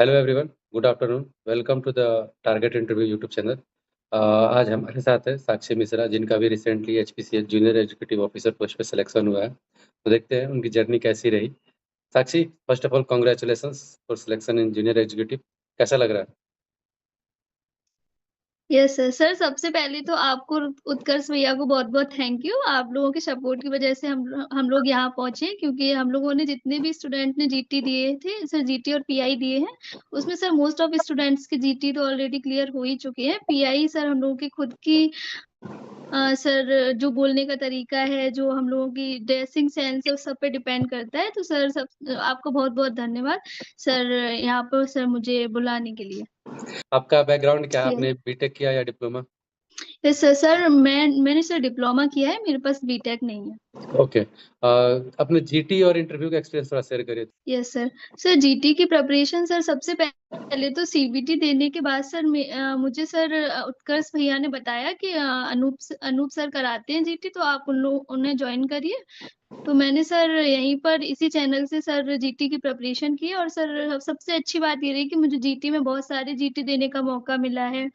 Hello everyone, good afternoon. Welcome to the target interview YouTube channel. आज हमारे साथ है साक्षी मिश्रा, जिनका भी recently HPCL junior executive officer post पे सिलेक्शन हुआ है। तो देखते हैं उनकी जर्नी कैसी रही। Sakshi, first of all congratulations for selection in junior executive. कैसा लग रहा है? Yes sir. सर सबसे पहले तो आपको उत्कर्ष भैया को बहुत बहुत थैंक यू। आप लोगों के सपोर्ट की वजह से हम लोग यहाँ पहुंचे, क्योंकि हम लोगों ने जितने भी स्टूडेंट ने जीटी दिए थे सर, जीटी और पीआई दिए हैं, उसमें सर मोस्ट ऑफ स्टूडेंट्स के जीटी तो ऑलरेडी क्लियर हो ही चुके हैं। पीआई सर हम लोगों की खुद की सर जो बोलने का तरीका है, जो हम लोगों की ड्रेसिंग सेंस है, उस सब पे डिपेंड करता है। तो सर सब आपको बहुत बहुत धन्यवाद सर यहाँ पर सर मुझे बुलाने के लिए। आपका बैकग्राउंड क्या है? Yes. आपने बीटेक किया या डिप्लोमा? Yes sir. सर मैंने सर डिप्लोमा किया है, मेरे पास बीटेक नहीं है। ओके। अपने जीटी और इंटरव्यू का एक्सपीरियंस थोड़ा शेयर करिए। Yes sir. सर जीटी की प्रिपरेशन सर सबसे पहले तो सीबीटी देने के बाद सर मुझे सर उत्कर्ष भैया ने बताया कि अनूप सर कराते हैं जीटी, तो आप उन्हें ज्वाइन करिए। तो मैंने सर यहीं पर इसी चैनल से सर जीटी की प्रिपरेशन की, और सर सबसे अच्छी बात ये रही कि मुझे जीटी में बहुत सारे जीटी देने का मौका मिला है।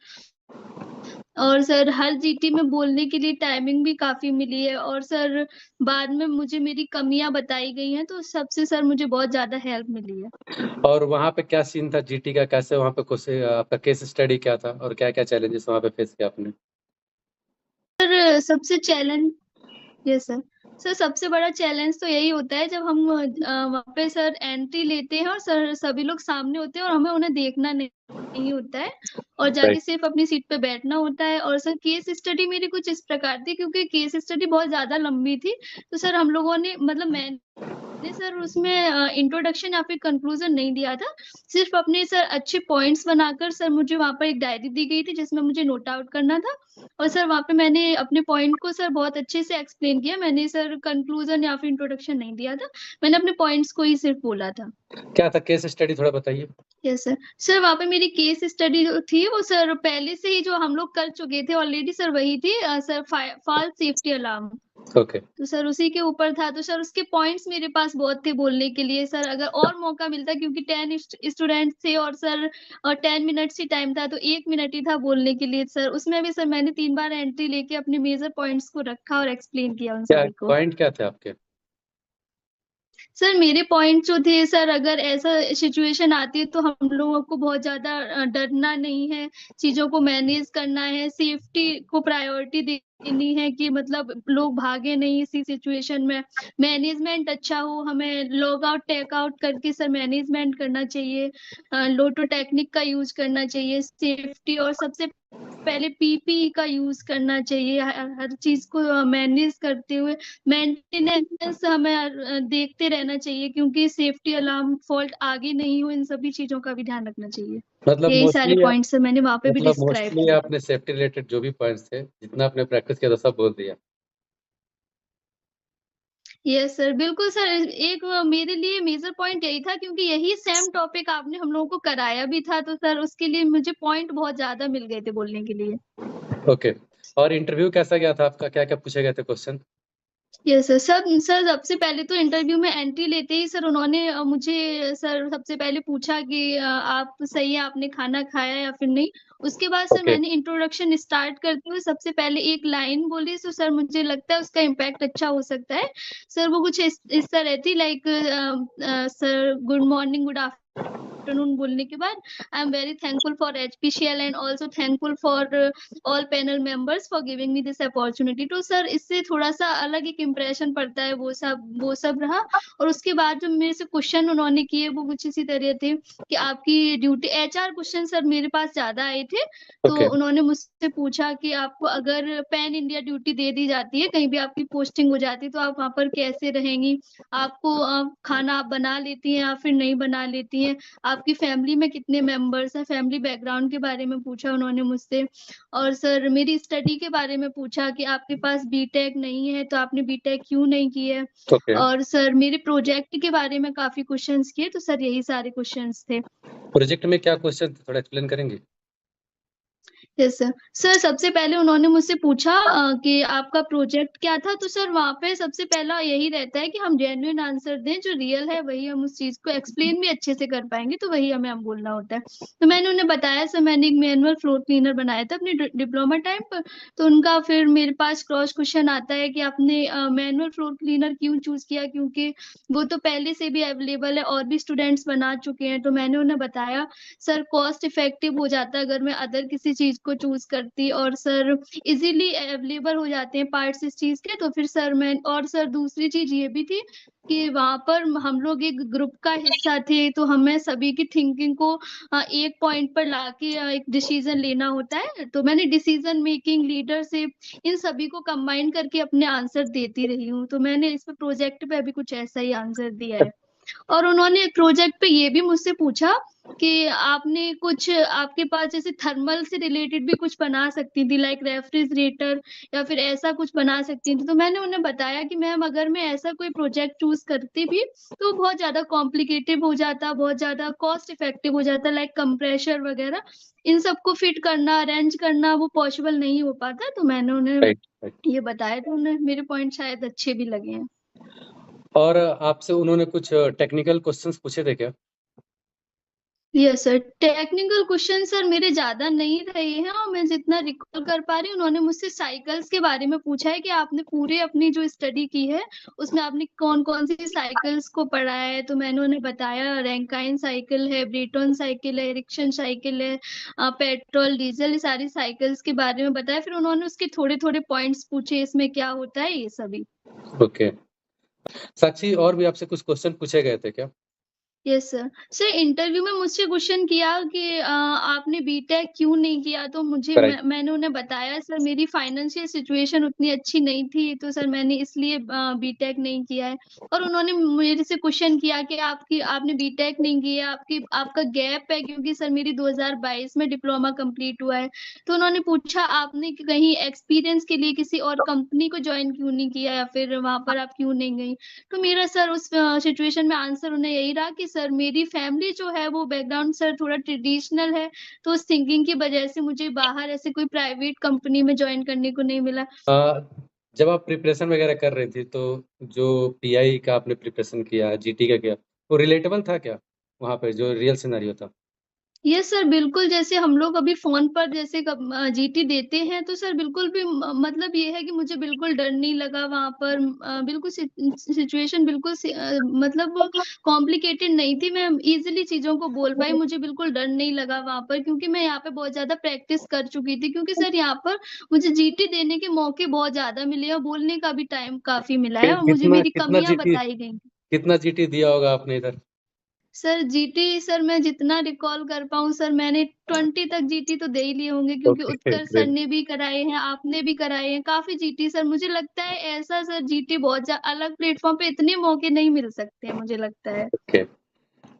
और सर हर जीटी में बोलने के लिए टाइमिंग भी काफी मिली है, और सर बाद में मुझे मेरी कमियां बताई गई हैं, तो सबसे सर मुझे बहुत ज्यादा हेल्प मिली है। और वहाँ पे क्या सीन था जीटी का? कैसे वहाँ पे कुछ आपका केस स्टडी क्या था और क्या क्या चैलेंजेस वहाँ पे फेस किया आपने? सर सबसे चैलेंज यस सर। सर सबसे बड़ा चैलेंज तो यही होता है जब हम वहाँ पे सर एंट्री लेते हैं, और सर सभी लोग सामने होते हैं और हमें उन्हें देखना नहीं होता है, और जाके राइट। सिर्फ अपनी सीट पे बैठना होता है। और सर केस स्टडी मेरी कुछ इस प्रकार थी, क्योंकि केस स्टडी बहुत ज्यादा लंबी थी, तो सर हम लोगों ने मतलब मैंने सर उसमें इंट्रोडक्शन या फिर कंक्लूजन नहीं दिया था। सिर्फ अपने सर अच्छे पॉइंट्स बनाकर सर मुझे वहां पर एक डायरी दी गई थी, जिसमें मुझे नोट आउट करना था। और सर वहां पे मैंने अपने पॉइंट को सर बहुत अच्छे से एक्सप्लेन किया। मैंने सर कंक्लूजन या फिर इंट्रोडक्शन नहीं दिया था, मैंने अपने पॉइंट्स को ही सिर्फ बोला था। क्या था केस स्टडी, थोड़ा बताइए। Yes sir. सर वहां पे मेरी केस स्टडी जो थी वो सर पहले से ही जो हम लोग कर चुके थे ऑलरेडी सर, वही थी sir false safety alarm. Okay. तो सर उसी के ऊपर था, तो सर उसके पॉइंट्स मेरे पास बहुत थे बोलने के लिए। सर अगर और मौका मिलता, क्योंकि 10 स्टूडेंट थे और सर 10 मिनट्स ही टाइम था, तो 1 मिनट ही था बोलने के लिए सर। उसमें भी सर मैंने 3 बार एंट्री लेके अपने मेजर पॉइंट्स को रखा और एक्सप्लेन किया उन क्या सभी को। पॉइंट क्या थे आपके? सर मेरे पॉइंट जो थे सर, अगर ऐसा सिचुएशन आती है तो हम लोगों को बहुत ज्यादा डरना नहीं है, चीजों को मैनेज करना है, सेफ्टी को प्रायोरिटी देनी है, कि मतलब लोग भागे नहीं इसी सिचुएशन में। मैनेजमेंट अच्छा हो, हमें लॉग आउट टेक आउट करके सर मैनेजमेंट करना चाहिए, लोटो टेक्निक का यूज करना चाहिए, सेफ्टी, और सबसे पहले पीपीई का यूज करना चाहिए। हर चीज को मैनेज करते हुए मेंटेनेंस हमें देखते रहना चाहिए, क्योंकि सेफ्टी अलार्म फॉल्ट आगे नहीं हो, इन सभी चीजों का भी ध्यान रखना चाहिए। मतलब यही सारे मोस्टली पॉइंट्स मैंने वहां पे भी मतलब डिस्क्राइब मोस्टली किए। आपने सेफ्टी रिलेटेड जो भी पॉइंट्स थे, जितना आपने प्रैक्टिस किया था, सब बोल दिया। यस सर, बिल्कुल सर। एक मेरे लिए मेजर पॉइंट यही था, क्योंकि यही सेम टॉपिक आपने हम लोगों को कराया भी था, तो सर उसके लिए मुझे पॉइंट बहुत ज्यादा मिल गए थे बोलने के लिए। ओके। और इंटरव्यू कैसा गया था आपका? क्या क्या पूछे गए थे क्वेश्चन? Yes sir. सर सबसे पहले तो इंटरव्यू में एंट्री लेते ही सर उन्होंने मुझे सर सबसे पहले पूछा कि आप सही है, आपने खाना खाया या फिर नहीं। उसके बाद सर ओके। मैंने इंट्रोडक्शन स्टार्ट करते हुए सबसे पहले एक लाइन बोली, तो सर मुझे लगता है उसका इम्पैक्ट अच्छा हो सकता है। सर वो कुछ इस तरह थी, like sir good morning good afternoon बोलने के बाद, I am very thankful for HPCL and also thankful for all panel members for giving me this opportunity. तो सर इससे थोड़ा सा अलग एक इम्प्रेशन पड़ता है, वो सब रहा। और उसके बाद जो मेरे से क्वेश्चन उन्होंने किए वो कुछ इसी तरह थे कि आपकी ड्यूटी, एचआर क्वेश्चन सर मेरे पास ज्यादा आए थे। तो ओके। उन्होंने मुझसे पूछा कि आपको अगर पैन इंडिया ड्यूटी दे दी जाती है, कहीं भी आपकी पोस्टिंग हो जाती है, तो आप वहां पर कैसे रहेंगी, आपको खाना आप बना लेती हैं या फिर नहीं बना लेती हैं, आपकी फैमिली में कितने मेंबर्स हैं, फैमिली बैकग्राउंड के बारे में पूछा उन्होंने मुझसे। और सर मेरी स्टडी के बारे में पूछा कि आपके पास बीटेक नहीं है तो आपने बीटेक क्यों नहीं की है। ओके। और सर मेरे प्रोजेक्ट के बारे में काफी क्वेश्चंस किए, तो सर यही सारे क्वेश्चंस थे। प्रोजेक्ट में क्या क्वेश्चन थे, थोड़ा एक्सप्लेन करेंगे? Yes sir. सर सबसे पहले उन्होंने मुझसे पूछा कि आपका प्रोजेक्ट क्या था? तो सर वहाँ पे सबसे पहला यही रहता है कि हम जेन्युइन आंसर दें, जो रियल है वही हम उस चीज़ को एक्सप्लेन भी अच्छे से कर पाएँगे, तो वही हमें अब बोलना होता है। तो मैंने उन्हें बताया सर मैंने एक मैनुअल फ्लोर क्लीनर बनाया था अपने डिप्लोमा टाइम पर, तो उनका फिर मेरे पास क्रॉस क्वेश्चन आता है कि आपने मैनुअल फ्लोर क्लीनर क्यों चूज़ किया? क्योंकि वो तो पहले से भी अवेलेबल है और भी स्टूडेंट्स बना चुके हैं। तो मैंने उन्हें बताया सर कॉस्ट इफेक्टिव हो जाता अगर मैं अदर किसी चीज़ को चूज़ करती और सर इज़िली अवेलेबल हो जाते हैं पार्ट्स इस चीज़ के तो फिर सर मैं और सर दूसरी चीज़ ये भी थी कि वहाँ पर हम लोग एक ग्रुप का हिस्सा थे, तो हमें सभी की थिंकिंग को एक पॉइंट पर लाके एक डिसीज़न लेना होता है। तो मैंने डिसीज़न मेकिंग, लीडरशिप इन सभी को कंबाइन करके अपने आंसर देती रही हूँ। तो मैंने इस पे प्रोजेक्ट पे अभी कुछ ऐसा ही आंसर दिया है। और उन्होंने प्रोजेक्ट पे ये भी मुझसे पूछा कि आपने कुछ आपके पास जैसे थर्मल से रिलेटेड भी कुछ बना सकती थी लाइक रेफ्रिजरेटर या फिर ऐसा कुछ बना सकती थी। तो मैंने उन्हें बताया कि मैम अगर मैं ऐसा कोई प्रोजेक्ट चूज़ करती भी तो बहुत ज़्यादा कॉम्प्लिकेटेड हो जाता, बहुत ज़्यादा कॉस्ट इफेक्टिव हो जाता लाइक कंप्रेशर वगैरह। इन सबको फिट करना, अरेंज करना वो पॉसिबल नहीं हो पाता। तो मैंने उन्हें राइट, राइट। ये बताया तो उन्हें मेरे पॉइंट शायद अच्छे भी लगे हैं। और आपसे उन्होंने कुछ टेक्निकल क्वेश्चंस पूछे थे क्या? Yes sir. Technical question sir मेरे ज्यादा नहीं रहे हैं और मैं जितना रिकॉल कर पा रही हूँ उन्होंने मुझसे साइकिल्स के बारे में पूछा है कि आपने पूरे अपनी जो स्टडी की है उसमें आपने कौन कौन सी साइकिल्स को पढ़ा है। तो मैंने उन्हें बताया रैंकाइन साइकिल है, ब्रेटन साइकिल है, एरिक्सन साइकिल है, पेट्रोल डीजल, ये सारी साइकिल्स के बारे में बताया। फिर उन्होंने उसके थोड़े थोड़े पॉइंट्स पूछे इसमें क्या होता है ये सभी। ओके। साक्षी, और भी आपसे कुछ क्वेश्चन पूछे गए थे क्या? Yes sir. सर इंटरव्यू में मुझसे क्वेश्चन किया कि आपने बीटेक क्यों नहीं किया? तो राइट। मैंने उन्हें बताया सर मेरी फाइनेंशियल सिचुएशन उतनी अच्छी नहीं थी तो सर मैंने इसलिए बीटेक नहीं किया है। और उन्होंने मेरे से क्वेश्चन किया कि आपने बीटेक नहीं किया, आपका गैप है क्योंकि सर मेरी 2022 में डिप्लोमा कंप्लीट हुआ है। तो उन्होंने पूछा आपने कहीं एक्सपीरियंस के लिए किसी और कंपनी को ज्वाइन क्यों नहीं किया या फिर वहां पर आप क्यों नहीं गई? तो मेरा सर उस सिचुएशन में आंसर उन्हें यही रहा कि सर मेरी फैमिली जो है वो बैकग्राउंड सर थोड़ा ट्रेडिशनल है, तो उस थिंकिंग की वजह से मुझे बाहर ऐसे कोई प्राइवेट कंपनी में ज्वाइन करने को नहीं मिला। जब आप प्रिपरेशन वगैरह कर रही थी तो जो पीआई का आपने प्रिपरेशन किया, जीटी का किया, वो रिलेटेबल था क्या वहाँ पे जो रियल सिनेरियो था? यस सर, बिल्कुल जैसे हम लोग अभी फ़ोन पर जैसे जीटी देते हैं तो सर बिल्कुल भी मतलब ये है कि मुझे बिल्कुल डर नहीं लगा वहाँ पर बिल्कुल सिचुएशन बिल्कुल मतलब कॉम्प्लिकेटेड नहीं थी। मैं ईज़िली चीज़ों को बोल पाई, मुझे बिल्कुल डर नहीं लगा वहाँ पर क्योंकि मैं यहाँ पे बहुत ज़्यादा प्रैक्टिस कर चुकी थी क्योंकि सर यहाँ पर मुझे जीटी देने के मौके बहुत ज़्यादा मिले और बोलने का भी टाइम काफ़ी मिला है और मुझे कितना मेरी कितना कमियाँ जीटी बताई गई। कितना जीटी दिया होगा आपने इधर? सर जीटी सर मैं जितना रिकॉल कर पाऊँ सर मैंने 20 तक जीटी तो दे ही लिए होंगे क्योंकि ओके, उत्कर्ष सर ग्रेट। ने भी कराए हैं, आपने भी कराए हैं, काफ़ी जीटी सर मुझे लगता है ऐसा सर जीटी बहुत अलग प्लेटफ़ॉर्म पे इतने मौके नहीं मिल सकते हैं मुझे लगता है। ओके,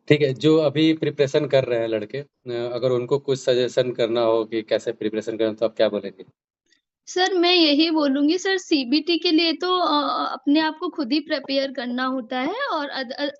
ठीक है। जो अभी प्रिपरेशन कर रहे हैं लड़के, अगर उनको कुछ सजेशन करना हो कि कैसे प्रिपरेशन करें तो आप क्या बोलेंगे? सर मैं यही बोलूँगी सर सीबीटी के लिए तो अपने आप को खुद ही प्रिपेयर करना होता है और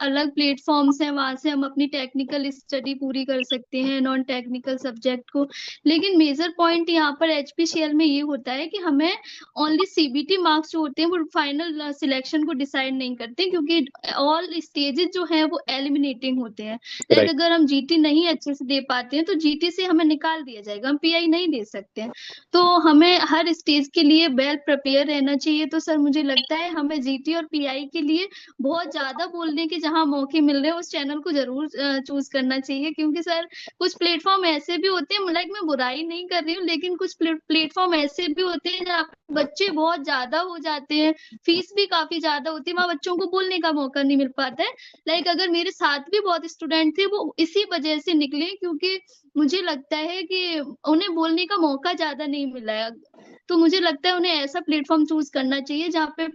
अलग प्लेटफ़ॉर्म्स हैं वहाँ से हम अपनी टेक्निकल स्टडी पूरी कर सकते हैं नॉन टेक्निकल सब्जेक्ट को। लेकिन मेजर पॉइंट यहाँ पर एचपीसीएल में ये होता है कि हमें ओनली सीबीटी मार्क्स जो होते हैं वो फाइनल सिलेक्शन को डिसाइड नहीं करते क्योंकि ऑल स्टेजेस जो हैं वो एलिमिनेटिंग होते हैं। Like right. अगर हम जीटी नहीं अच्छे से दे पाते हैं तो जीटी से हमें निकाल दिया जाएगा, हम पीआई नहीं दे सकते हैं। तो हमें हर स्टेज के लिए वेल प्रिपेयर रहना चाहिए। तो सर मुझे लगता है हमें जीटी और पीआई के लिए बहुत ज़्यादा बोलने के जहाँ मौके मिल रहे हैं उस चैनल को ज़रूर चूज़ करना चाहिए क्योंकि सर कुछ प्लेटफ़ॉर्म ऐसे भी होते हैं लाइक मैं बुराई नहीं कर रही हूँ लेकिन कुछ प्लेटफ़ॉर्म ऐसे भी होते हैं जहाँ पे बच्चे बहुत ज़्यादा हो जाते हैं, फीस भी काफ़ी ज़्यादा होती है, वहाँ बच्चों को बोलने का मौका नहीं मिल पाता है। लाइक अगर मेरे साथ भी बहुत स्टूडेंट थे वो इसी वजह से निकले क्योंकि मुझे लगता है कि उन्हें बोलने का मौका ज़्यादा नहीं मिला है। तो मुझे लगता है उन्हें ऐसा प्लेटफ़ॉर्म चूज़ करना चाहिए जहाँ पे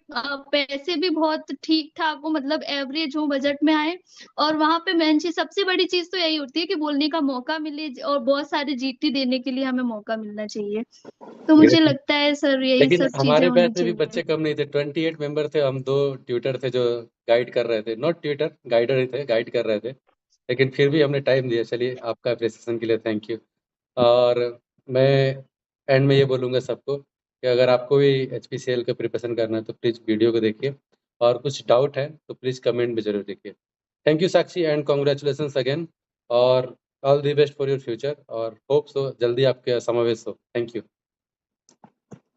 पैसे भी बहुत ठीक-ठाक हो मतलब एवरेज हो, बजट में आए और वहाँ पे मेन चीज़ सबसे बड़ी चीज़ तो यही होती है कि बोलने का मौका मिले और बहुत सारे जीटी देने के लिए हमें मौका मिलना चाहिए। तो मुझे ग्रेट। लगता है सर यही लेकिन सब चीज़ें हमारे होनी बैच में भी चाहिए। बच्चे कम नहीं थे, 28 मेंबर थे। हम 2 ट्यूटर थे जो गाइड कर रहे थे, नॉट ट्यूटर, गाइडर ही थे, गाइड कर रहे थे। लेकिन फिर भी हमने टाइम दिया। चलिए, आपका अप्रिसिएशन के लिए थैंक यू। और मैं एंड में ये बोलूँगा सबको कि अगर आपको भी HPCL का प्रिपरेशन करना है तो प्लीज़ वीडियो को देखिए, और कुछ डाउट है तो प्लीज़ कमेंट में ज़रूर लिखिए। Thank you Sakshi and congratulations again, और all the best for your future, और होप सो जल्दी आपका समावेश हो। Thank you.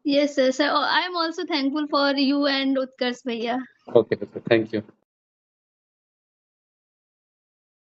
Yes, sir. So I am also thankful for you and Utkarsh bhaiya. Okay, thank you.